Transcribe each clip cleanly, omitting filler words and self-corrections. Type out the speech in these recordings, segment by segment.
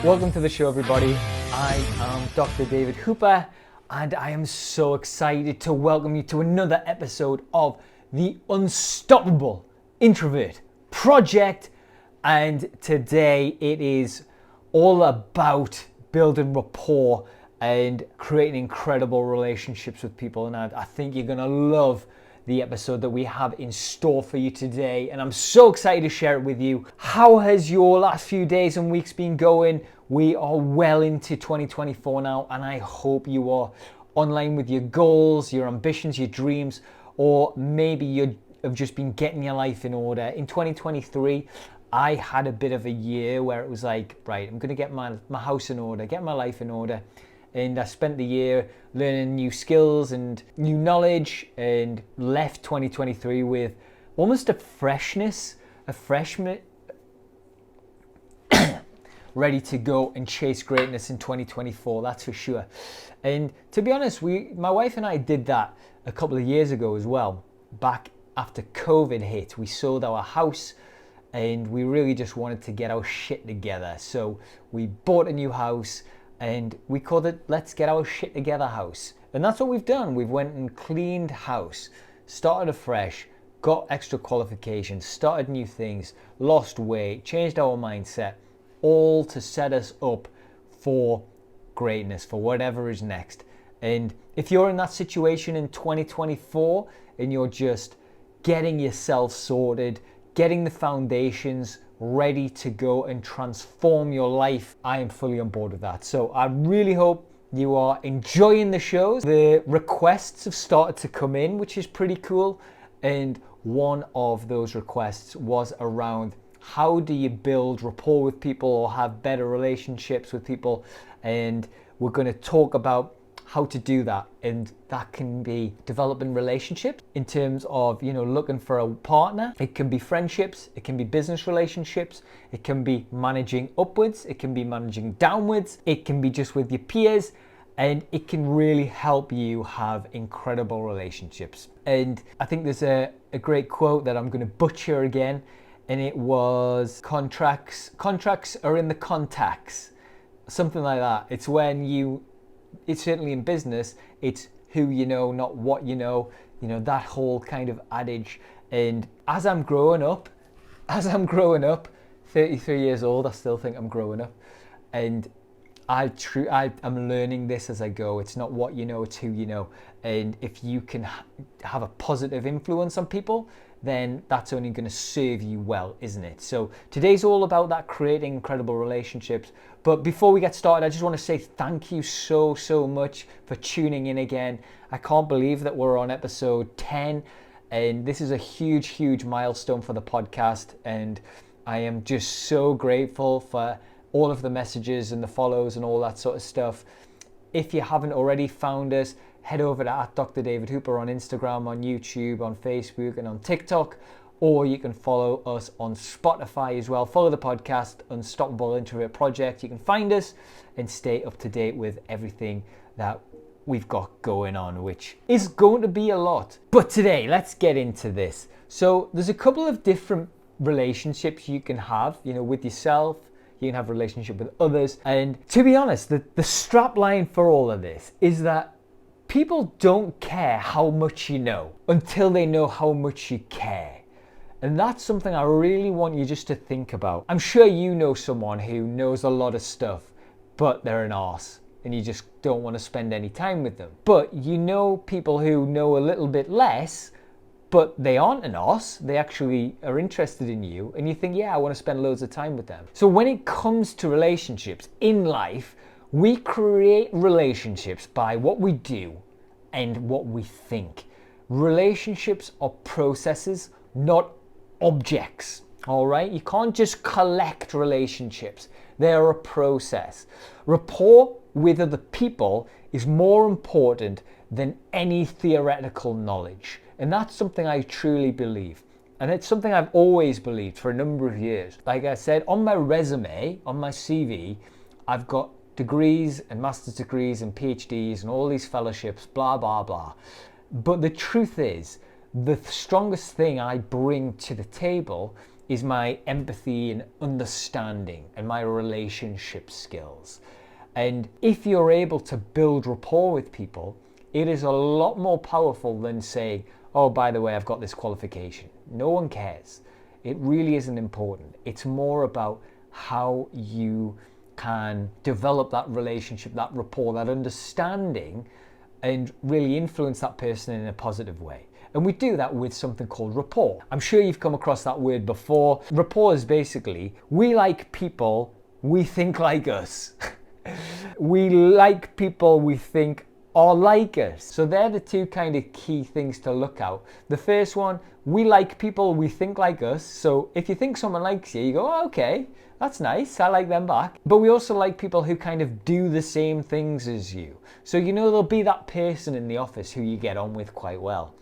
Welcome to the show, everybody. I am Dr. David Hooper, and I am so excited to welcome you to another episode of the Unstoppable Introvert Project. And today it is all about building rapport and creating incredible relationships with people. And I think you're going to love the episode that we have in store for you today, and I'm so excited to share it with you. How has your last few days and weeks been going? We are well into 2024 now, and I hope you are online with your goals, your ambitions, your dreams, or maybe you have just been getting your life in order. In 2023, I had a bit of a year where it was like, right, I'm going to get my house in order, get my life in order. And I spent the year learning new skills and new knowledge, and left 2023 with almost a freshness, ready to go and chase greatness in 2024, that's for sure. And to be honest, my wife and I did that a couple of years ago as well. Back after COVID hit, we sold our house and we really just wanted to get our shit together. So we bought a new house, and we called it Let's Get Our Shit Together House. And that's what we've done. We've went and cleaned house, started afresh, got extra qualifications, started new things, lost weight, changed our mindset, all to set us up for greatness, for whatever is next. And if you're in that situation in 2024 and you're just getting yourself sorted, getting the foundations ready to go and transform your life, I am fully on board with that. So I really hope you are enjoying the shows. The requests have started to come in, which is pretty cool. And one of those requests was around how do you build rapport with people or have better relationships with people? And we're going to talk about how to do that, and that can be developing relationships in terms of, looking for a partner. It can be friendships, it can be business relationships, it can be managing upwards, it can be managing downwards, it can be just with your peers, and it can really help you have incredible relationships. And I think there's a great quote that I'm going to butcher again, and it was contracts are in the contacts, something like that. It's certainly in business, it's who you know, not what you know, that whole kind of adage. And as I'm growing up, 33 years old, I still think I'm growing up. And I'm learning this as I go. It's not what you know, it's who you know. And if you can have a positive influence on people, then that's only going to serve you well, isn't it? So today's all about that, creating incredible relationships. But before we get started, I just want to say thank you so much for tuning in again. I can't believe that we're on episode 10, and this is a huge milestone for the podcast. And I am just so grateful for all of the messages and the follows and all that sort of stuff. If you haven't already found us, head over to @Dr. David Hooper on Instagram, on YouTube, on Facebook, and on TikTok. Or you can follow us on Spotify as well. Follow the podcast, Unstoppable Introvert Project. You can find us and stay up to date with everything that we've got going on, which is going to be a lot. But today, let's get into this. So there's a couple of different relationships you can have, with yourself. You can have a relationship with others. And to be honest, the strap line for all of this is that people don't care how much you know until they know how much you care. And that's something I really want you just to think about. I'm sure you know someone who knows a lot of stuff, but they're an arse, and you just don't want to spend any time with them. But you know people who know a little bit less, but they aren't an arse. They actually are interested in you, and you think, yeah, I want to spend loads of time with them. So when it comes to relationships in life, we create relationships by what we do and what we think. Relationships are processes, not objects. All right? You can't just collect relationships. They're a process. Rapport with other people is more important than any theoretical knowledge. And that's something I truly believe. And it's something I've always believed for a number of years. Like I said, on my resume, on my CV, I've got degrees and master's degrees and PhDs and all these fellowships, blah, blah, blah. But the truth is, the strongest thing I bring to the table is my empathy and understanding and my relationship skills. And if you're able to build rapport with people, it is a lot more powerful than saying, oh, by the way, I've got this qualification. No one cares. It really isn't important. It's more about how you can develop that relationship, that rapport, that understanding, and really influence that person in a positive way. And we do that with something called rapport. I'm sure you've come across that word before. Rapport is basically, we like people, we think like us. We like people we think are like us. So they're the two kind of key things to look out. The first one, we like people we think like us. So if you think someone likes you, you go, oh, okay, that's nice, I like them back. But we also like people who kind of do the same things as you. So there'll be that person in the office who you get on with quite well.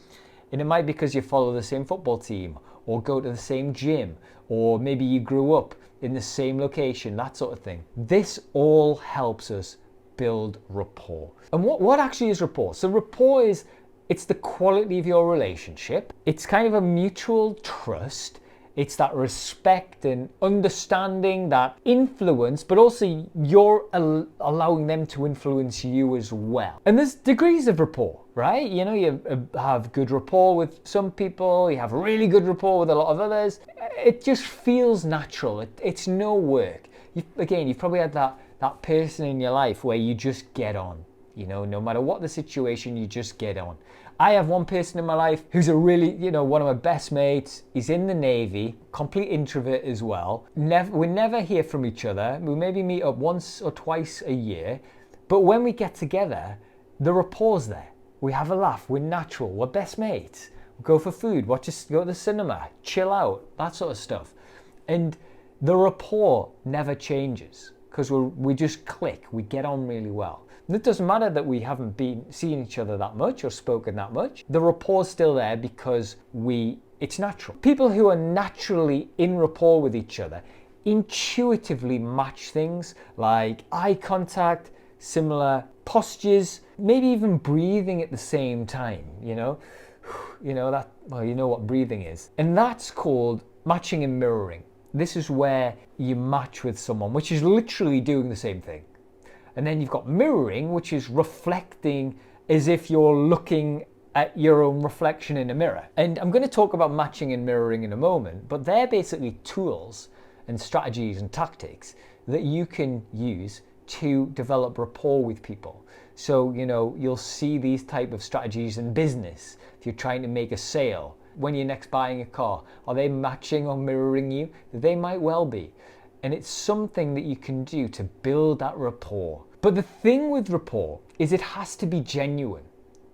And it might be because you follow the same football team, or go to the same gym, or maybe you grew up in the same location, that sort of thing. This all helps us build rapport. And what actually is rapport? So rapport it's the quality of your relationship. It's kind of a mutual trust. It's that respect and understanding, that influence, but also you're allowing them to influence you as well. And there's degrees of rapport, right? You have good rapport with some people, you have really good rapport with a lot of others. It just feels natural. It's no work. You've probably had that person in your life where you just get on. No matter what the situation, you just get on. I have one person in my life who's a really, one of my best mates. He's in the Navy, complete introvert as well. We never hear from each other. We maybe meet up once or twice a year. But when we get together, the rapport's there. We have a laugh. We're natural. We're best mates. We go for food. Go to the cinema. Chill out. That sort of stuff. And the rapport never changes because we just click. We get on really well. And it doesn't matter that we haven't seen each other that much or spoken that much. The rapport's still there because it's natural. People who are naturally in rapport with each other intuitively match things like eye contact, similar postures, maybe even breathing at the same time, you know what breathing is. And that's called matching and mirroring. This is where you match with someone, which is literally doing the same thing. And then you've got mirroring, which is reflecting as if you're looking at your own reflection in a mirror. And I'm going to talk about matching and mirroring in a moment, but they're basically tools and strategies and tactics that you can use to develop rapport with people. So, you'll see these type of strategies in business. If you're trying to make a sale, when you're next buying a car, are they matching or mirroring you? They might well be. And it's something that you can do to build that rapport. But the thing with rapport is it has to be genuine.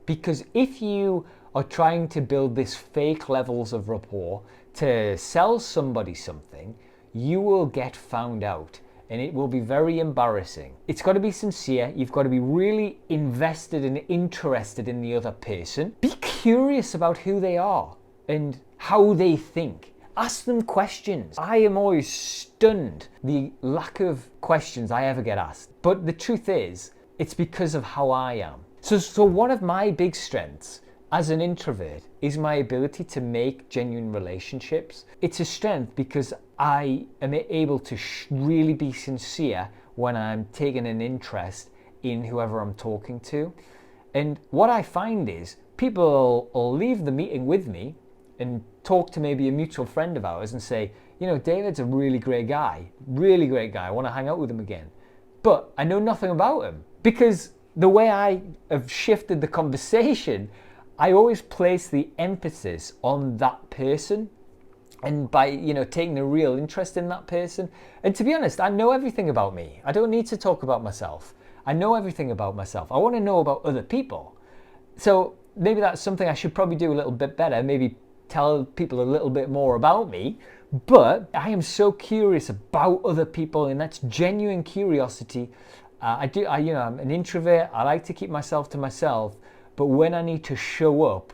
Because if you are trying to build this fake levels of rapport to sell somebody something, you will get found out. And it will be very embarrassing. It's got to be sincere. You've got to be really invested and interested in the other person. Be curious about who they are and how they think. Ask them questions. I am always stunned the lack of questions I ever get asked. But the truth is, it's because of how I am. So one of my big strengths as an introvert is my ability to make genuine relationships. It's a strength because I am able to really be sincere when I'm taking an interest in whoever I'm talking to. And what I find is people will leave the meeting with me and talk to maybe a mutual friend of ours and say, David's a really great guy. I want to hang out with him again. But I know nothing about him because the way I have shifted the conversation, I always place the emphasis on that person. And by, taking a real interest in that person. And to be honest, I know everything about me. I don't need to talk about myself. I know everything about myself. I want to know about other people. So maybe that's something I should probably do a little bit better. Maybe tell people a little bit more about me. But I am so curious about other people, and that's genuine curiosity. I'm an introvert. I like to keep myself to myself. But when I need to show up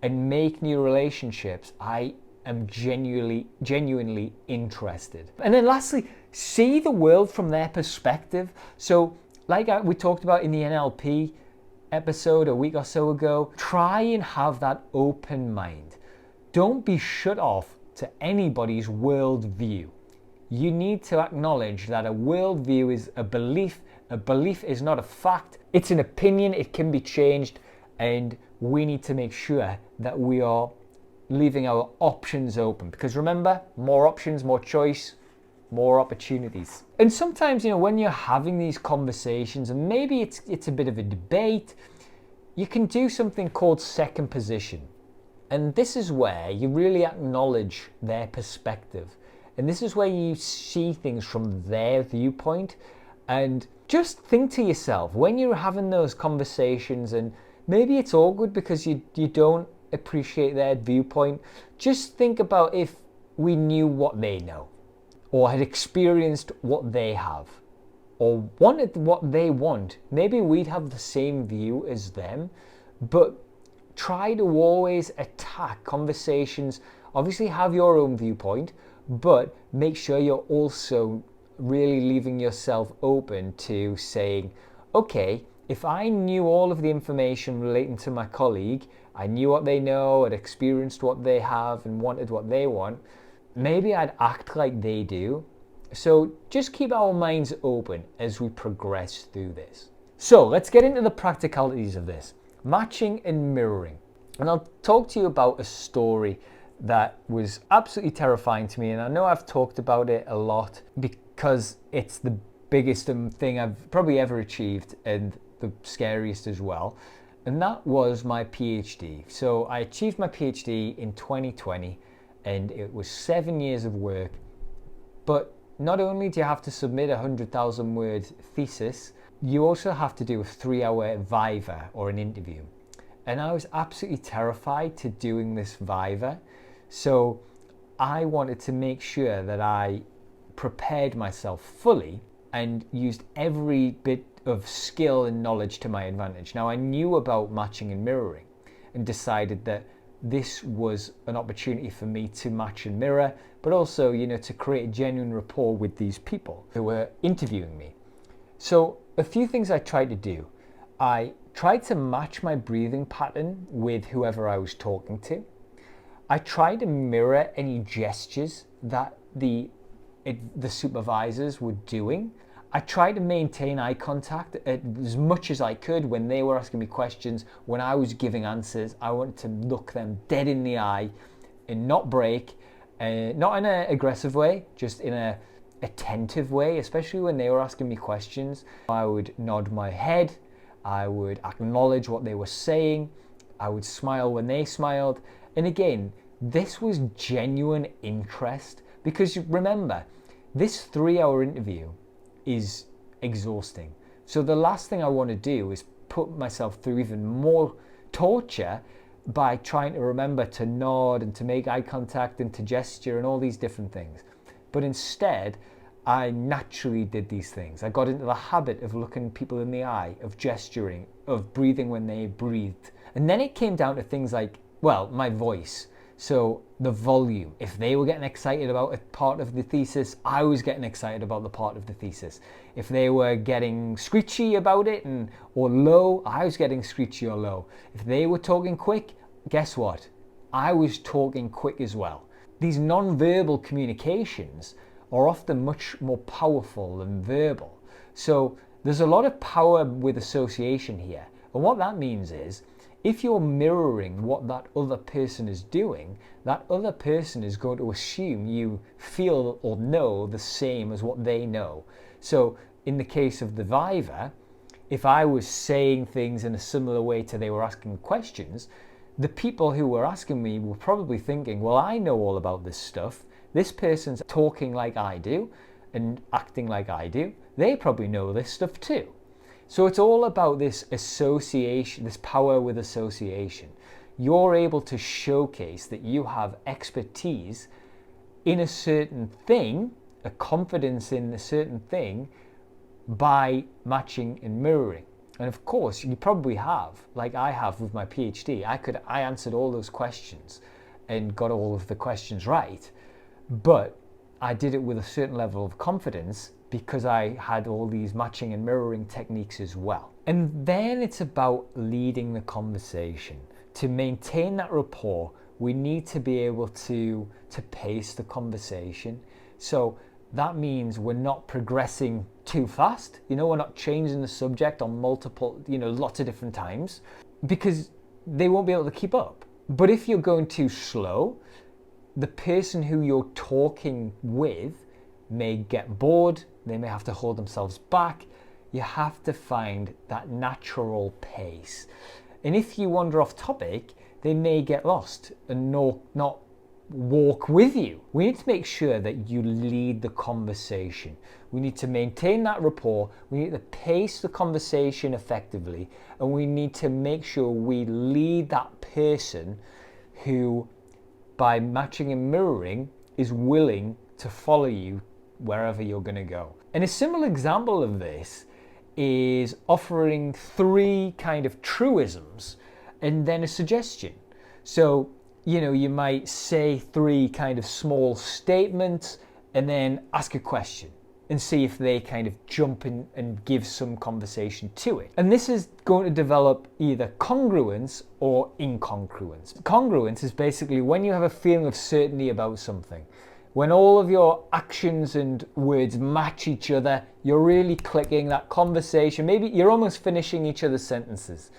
and make new relationships, I am genuinely interested. And then lastly, see the world from their perspective. So like we talked about in the NLP episode a week or so ago, try and have that open mind. Don't be shut off to anybody's worldview. You need to acknowledge that a worldview is a belief. A belief is not a fact. It's an opinion. It can be changed. And we need to make sure that we are leaving our options open. Because remember, more options, more choice, more opportunities. And sometimes, when you're having these conversations, and maybe it's a bit of a debate, you can do something called second position. And this is where you really acknowledge their perspective. And this is where you see things from their viewpoint. And just think to yourself, when you're having those conversations, and maybe it's awkward because you don't appreciate their viewpoint, just think about if we knew what they know, or had experienced what they have, or wanted what they want. Maybe we'd have the same view as them, but try to always attack conversations. Obviously have your own viewpoint, but make sure you're also really leaving yourself open to saying, okay, if I knew all of the information relating to my colleague, I knew what they know, had experienced what they have, and wanted what they want, maybe I'd act like they do. So just keep our minds open as we progress through this. So let's get into the practicalities of this. Matching and mirroring. And I'll talk to you about a story that was absolutely terrifying to me. And I know I've talked about it a lot because it's the biggest thing I've probably ever achieved, and the scariest as well. And that was my PhD. So I achieved my PhD in 2020, and it was 7 years of work. But not only do you have to submit a 100,000 word thesis, you also have to do a 3-hour viva, or an interview. And I was absolutely terrified to doing this viva. So I wanted to make sure that I prepared myself fully and used every bit of skill and knowledge to my advantage. Now, I knew about matching and mirroring and decided that this was an opportunity for me to match and mirror, but also, to create a genuine rapport with these people who were interviewing me. So a few things I tried to do. I tried to match my breathing pattern with whoever I was talking to. I tried to mirror any gestures that the supervisors were doing. I tried to maintain eye contact as much as I could when they were asking me questions. When I was giving answers, I wanted to look them dead in the eye and not break, not in an aggressive way, just in an attentive way, especially when they were asking me questions. I would nod my head, I would acknowledge what they were saying, I would smile when they smiled. And again, this was genuine interest, because remember, this 3-hour interview is exhausting. So the last thing I want to do is put myself through even more torture by trying to remember to nod and to make eye contact and to gesture and all these different things. But instead, I naturally did these things. I got into the habit of looking people in the eye, of gesturing, of breathing when they breathed. And then it came down to things like, my voice. So the volume. If they were getting excited about a part of the thesis, I was getting excited about the part of the thesis. If they were getting screechy about it or low, I was getting screechy or low. If they were talking quick, guess what? I was talking quick as well. These non-verbal communications are often much more powerful than verbal. So there's a lot of power with association here. And what that means is, if you're mirroring what that other person is doing, that other person is going to assume you feel or know the same as what they know. So in the case of the viva, if I was saying things in a similar way to they were asking questions, the people who were asking me were probably thinking, well, I know all about this stuff. This person's talking like I do and acting like I do. They probably know this stuff too. So it's all about this association, this power with association. You're able to showcase that you have expertise in a certain thing, a confidence in a certain thing, by matching and mirroring. And of course, you probably have, like I have with my PhD. I answered all those questions and got all of the questions right, but I did it with a certain level of confidence because I had all these matching and mirroring techniques as well. And then it's about leading the conversation. To maintain that rapport, we need to be able to pace the conversation. So that means we're not progressing too fast. We're not changing the subject on multiple, lots of different times, because they won't be able to keep up. But if you're going too slow, the person who you're talking with may get bored, they may have to hold themselves back. You have to find that natural pace. And if you wander off topic, they may get lost and not walk with you. We need to make sure that you lead the conversation. We need to maintain that rapport. We need to pace the conversation effectively. And we need to make sure we lead that person who, by matching and mirroring, is willing to follow you wherever you're going to go. And a similar example of this is offering 3 kind of truisms and then a suggestion. So, you might say 3 kind of small statements and then ask a question and see if they kind of jump in and give some conversation to it. And this is going to develop either congruence or incongruence. Congruence is basically when you have a feeling of certainty about something. When all of your actions and words match each other, you're really clicking that conversation. Maybe you're almost finishing each other's sentences.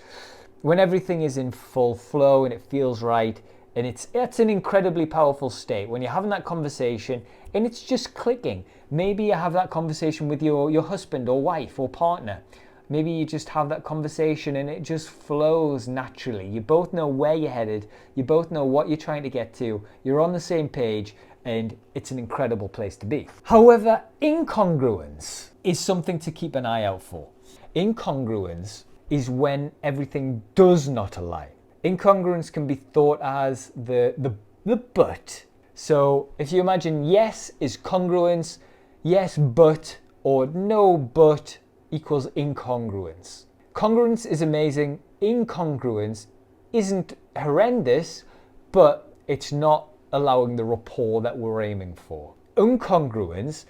When everything is in full flow and it feels right, and it's an incredibly powerful state when you're having that conversation and it's just clicking. Maybe you have that conversation with your husband or wife or partner. Maybe you just have that conversation and it just flows naturally. You both know where you're headed. You both know what you're trying to get to. You're on the same page, and it's an incredible place to be. However, incongruence is something to keep an eye out for. Incongruence is when everything does not align. Incongruence can be thought as the but. So if you imagine yes is congruence, yes but, or no but equals incongruence. Congruence is amazing. Incongruence isn't horrendous, but it's not allowing the rapport that we're aiming for. Incongruence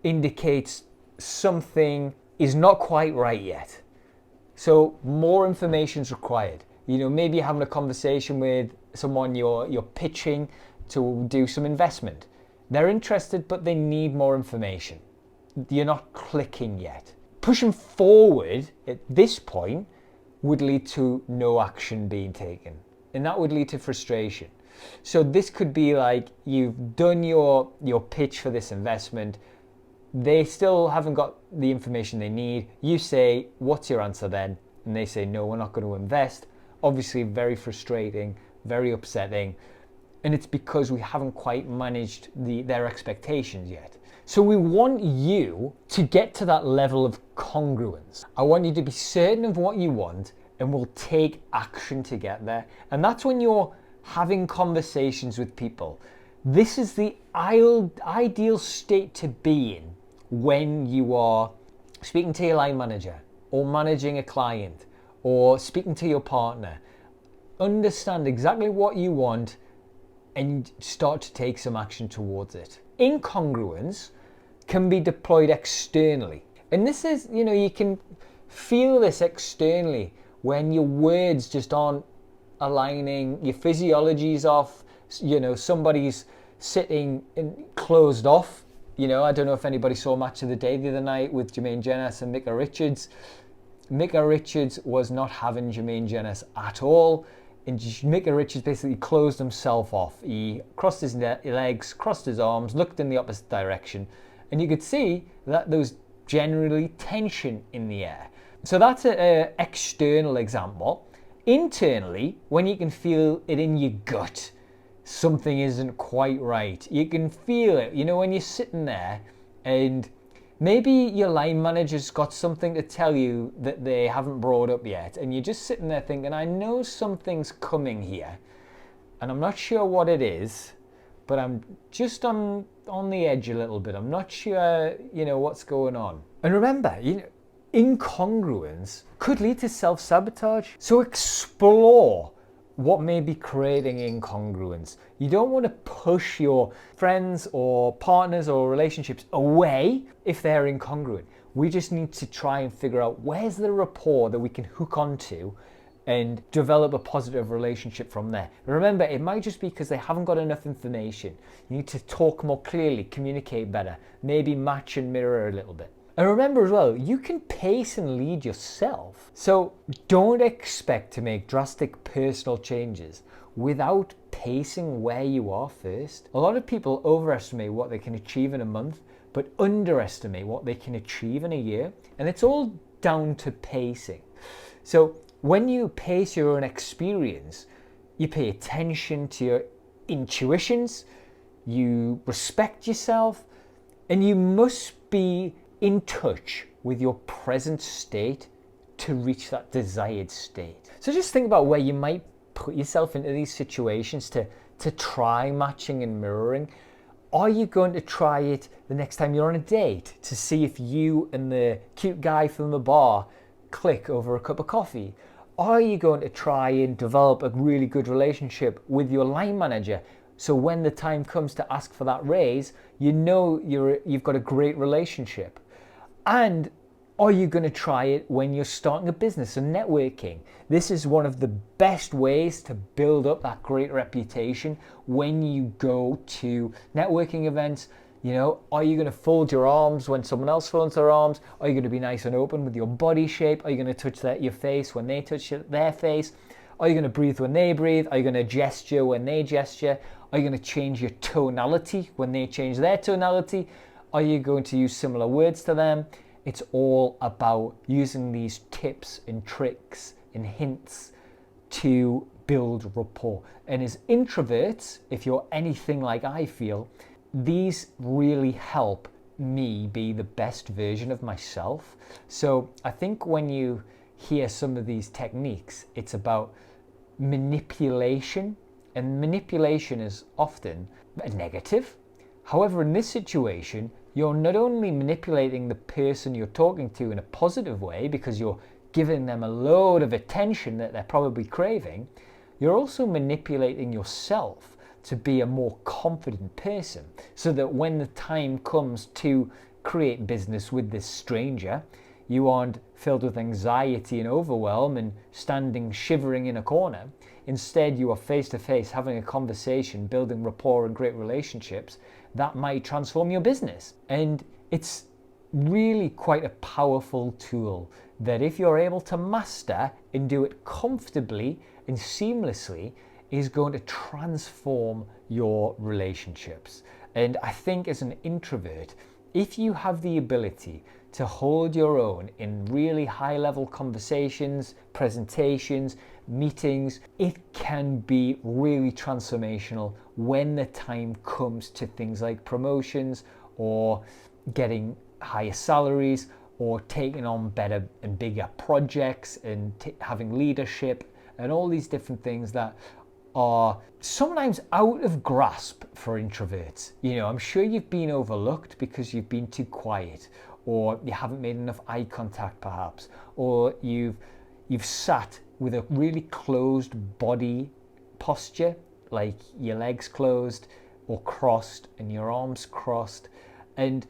indicates something is not quite right yet. So more information is required. Maybe you're having a conversation with someone you're pitching to do some investment. They're interested, but they need more information. You're not clicking yet. Pushing forward at this point would lead to no action being taken, and that would lead to frustration. So this could be like you've done your pitch for this investment. They still haven't got the information they need. You say, what's your answer then? And they say, no, we're not going to invest. Obviously very frustrating, very upsetting. And it's because we haven't quite managed their expectations yet. So we want you to get to that level of congruence. I want you to be certain of what you want, and we'll take action to get there. And that's when you're having conversations with people. This is the ideal state to be in when you are speaking to your line manager or managing a client or speaking to your partner. Understand exactly what you want and start to take some action towards it. Incongruence can be deployed externally. And this is, you can feel this externally when your words just aren't aligning, your physiology's off, somebody's sitting and closed off. I don't know if anybody saw Match of the Day the other night with Jermaine Jenas and Micah Richards. Micah Richards was not having Jermaine Jenas at all. And Micah Richards basically closed himself off. He crossed his legs, crossed his arms, looked in the opposite direction. And you could see that there was generally tension in the air. So that's an external example. Internally, when you can feel it in your gut, something isn't quite right. You can feel it, when you're sitting there and maybe your line manager's got something to tell you that they haven't brought up yet. And you're just sitting there thinking, I know something's coming here and I'm not sure what it is, but I'm just on the edge a little bit. I'm not sure, what's going on. And remember, incongruence could lead to self-sabotage. So explore what may be creating incongruence. You don't want to push your friends or partners or relationships away if they're incongruent. We just need to try and figure out where's the rapport that we can hook onto and develop a positive relationship from there. Remember, it might just be because they haven't got enough information. You need to talk more clearly, communicate better, maybe match and mirror a little bit. And remember as well, you can pace and lead yourself. So don't expect to make drastic personal changes without pacing where you are first. A lot of people overestimate what they can achieve in a month, but underestimate what they can achieve in a year. And it's all down to pacing. So when you pace your own experience, you pay attention to your intuitions, you respect yourself, and you must be in touch with your present state to reach that desired state. So just think about where you might put yourself into these situations to try matching and mirroring. Are you going to try it the next time you're on a date to see if you and the cute guy from the bar click over a cup of coffee? Are you going to try and develop a really good relationship with your line manager so when the time comes to ask for that raise, you know you've got a great relationship? And are you going to try it when you're starting a business and networking? This is one of the best ways to build up that great reputation when you go to networking events. You know, are you going to fold your arms when someone else folds their arms? Are you going to be nice and open with your body shape? Are you going to touch your face when they touch their face? Are you going to breathe when they breathe? Are you going to gesture when they gesture? Are you going to change your tonality when they change their tonality? Are you going to use similar words to them? It's all about using these tips and tricks and hints to build rapport. And as introverts, if you're anything like I feel, these really help me be the best version of myself. So I think when you hear some of these techniques, it's about manipulation, and manipulation is often a negative. However, in this situation, you're not only manipulating the person you're talking to in a positive way because you're giving them a load of attention that they're probably craving, you're also manipulating yourself to be a more confident person so that when the time comes to create business with this stranger, you aren't filled with anxiety and overwhelm and standing shivering in a corner. Instead, you are face to face having a conversation, building rapport and great relationships that might transform your business. And it's really quite a powerful tool that if you're able to master and do it comfortably and seamlessly, is going to transform your relationships. And I think as an introvert, if you have the ability to hold your own in really high-level conversations, presentations, meetings, it can be really transformational when the time comes to things like promotions or getting higher salaries or taking on better and bigger projects and having leadership and all these different things that are sometimes out of grasp for introverts. You know, I'm sure you've been overlooked because you've been too quiet, or you haven't made enough eye contact perhaps, or you've sat with a really closed body posture, like your legs closed or crossed and your arms crossed. And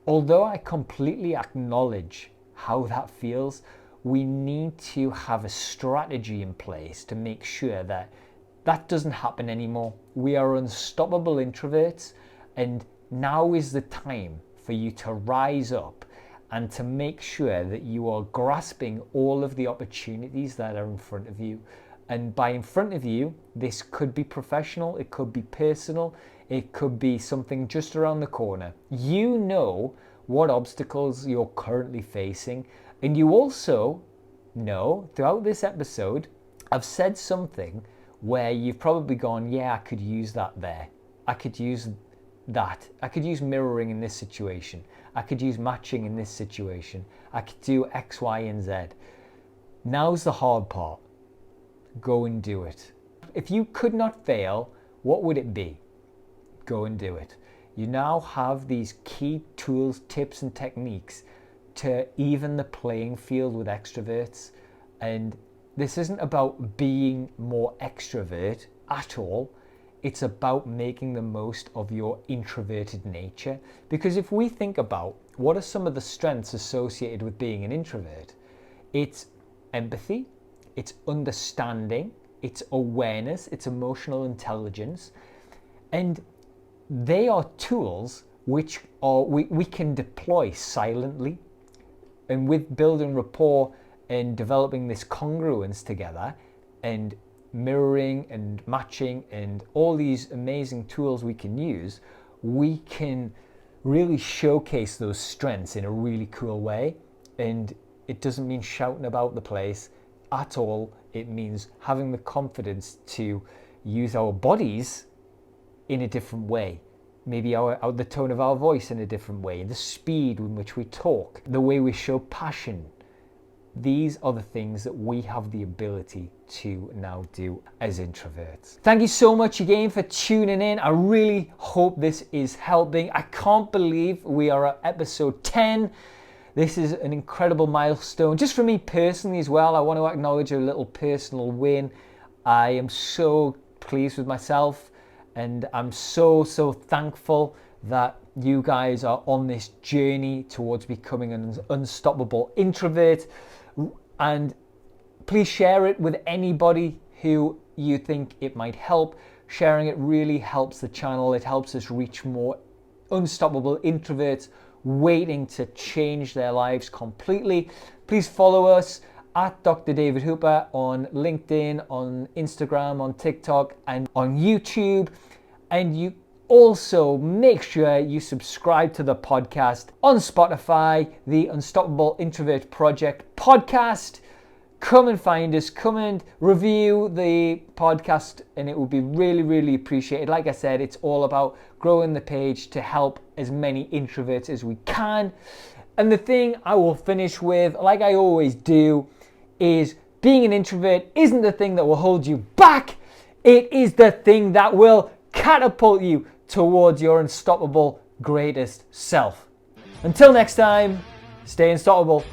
although I completely acknowledge how that feels, we need to have a strategy in place to make sure that that doesn't happen anymore. We are unstoppable introverts, and now is the time for you to rise up and to make sure that you are grasping all of the opportunities that are in front of you. And by in front of you, this could be professional, it could be personal, it could be something just around the corner. You know what obstacles you're currently facing, and you also know throughout this episode, I've said something where you've probably gone, yeah, I could use that there. I could use that. I could use mirroring in this situation. I could use matching in this situation. I could do X, Y, and Z. Now's the hard part. Go and do it. If you could not fail, what would it be? Go and do it. You now have these key tools, tips, and techniques to even the playing field with extroverts. And this isn't about being more extrovert at all. It's about making the most of your introverted nature. Because if we think about what are some of the strengths associated with being an introvert, it's empathy, it's understanding, it's awareness, it's emotional intelligence, and they are tools which we can deploy silently. And with building rapport and developing this congruence together and mirroring and matching and all these amazing tools we can use, we can really showcase those strengths in a really cool way. And it doesn't mean shouting about the place at all. It means having the confidence to use our bodies in a different way. Maybe the tone of our voice in a different way, the speed in which we talk, the way we show passion. These are the things that we have the ability to now do as introverts. Thank you so much again for tuning in. I really hope this is helping. I can't believe we are at episode 10. This is an incredible milestone. Just for me personally as well, I want to acknowledge a little personal win. I am so pleased with myself, and I'm so thankful that you guys are on this journey towards becoming an unstoppable introvert. And please share it with anybody who you think it might help. Sharing it really helps the channel. It helps us reach more unstoppable introverts waiting to change their lives completely. Please follow us at Dr. David Hooper on LinkedIn, on Instagram, on TikTok, and on YouTube. And you also make sure you subscribe to the podcast on Spotify, the Unstoppable Introvert Project podcast. Come and find us, come and review the podcast, and it will be really appreciated. Like I said, it's all about growing the page to help as many introverts as we can. And the thing I will finish with, like I always do, is being an introvert isn't the thing that will hold you back. It is the thing that will catapult you towards your unstoppable greatest self. Until next time, stay unstoppable.